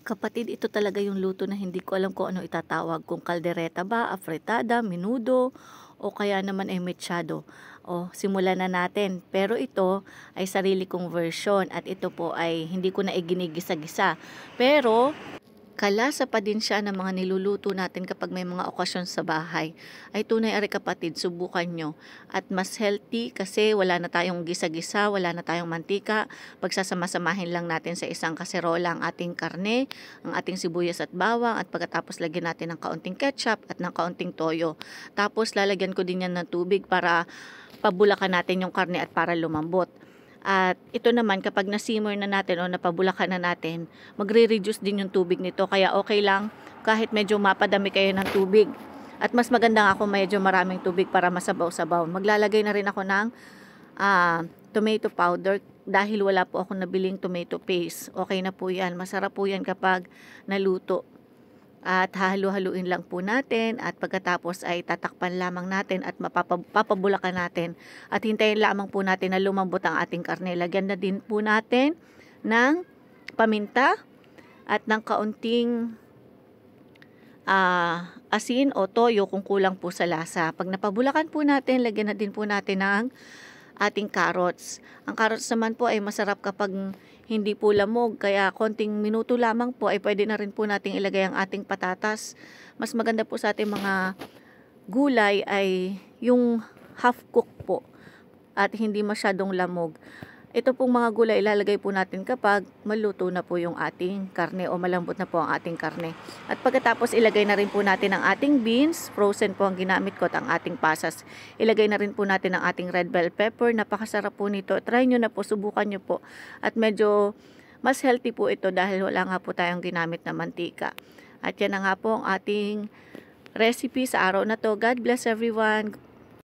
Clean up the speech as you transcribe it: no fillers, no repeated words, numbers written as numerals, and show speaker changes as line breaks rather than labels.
Kapatid, ito talaga yung luto na hindi ko alam kung ano itatawag, kung kaldereta ba, afritada, menudo, o kaya naman ay mechado. O, simulan na natin. Pero ito ay sarili kong version at ito po ay hindi ko na iginigisa-gisa. Pero kalasa pa din siya ng mga niluluto natin kapag may mga okasyon sa bahay. Ay tunay ari kapatid, subukan nyo. At mas healthy kasi wala na tayong gisa-gisa, wala na tayong mantika. Pagsasama-samahin lang natin sa isang kaserola ang ating karne, ang ating sibuyas at bawang at pagkatapos lagyan natin ng kaunting ketchup at ng kaunting toyo. Tapos lalagyan ko din yan ng tubig para pabulakan natin yung karne at para lumambot. At ito naman kapag na-simmer na natin o napabulakan na natin, magre-reduce din yung tubig nito. Kaya okay lang kahit medyo mapadami kayo ng tubig. At mas maganda nga kung medyo maraming tubig para masabaw-sabaw. Maglalagay na rin ako ng tomato powder dahil wala po ako nabiling tomato paste. Okay na po yan. Masarap po yan kapag naluto. At hahalu-haluin lang po natin at pagkatapos ay tatakpan lamang natin at papabulakan natin at hintayin lamang po natin na lumambot ang ating karne. Lagyan na din po natin ng paminta at ng kaunting asin o toyo kung kulang po sa lasa. Pag napabulakan po natin, lagyan na din po natin ng ating carrots. Ang carrots naman po ay masarap kapag hindi po lamog, kaya konting minuto lamang po ay pwede na rin po nating ilagay ang ating patatas. Mas maganda po sa ating mga gulay ay yung half cook po at hindi masyadong lamog. Ito pong mga gulay ilalagay po natin kapag maluto na po yung ating karne o malambot na po ang ating karne. At pagkatapos ilagay na rin po natin ang ating beans, frozen po ang ginamit ko at ang ating pasas. Ilagay na rin po natin ang ating red bell pepper, napakasarap po nito. Try nyo na po, subukan nyo po. At medyo mas healthy po ito dahil wala nga po tayong ginamit na mantika. At yan na nga po ang ating recipe sa araw na to. God bless everyone.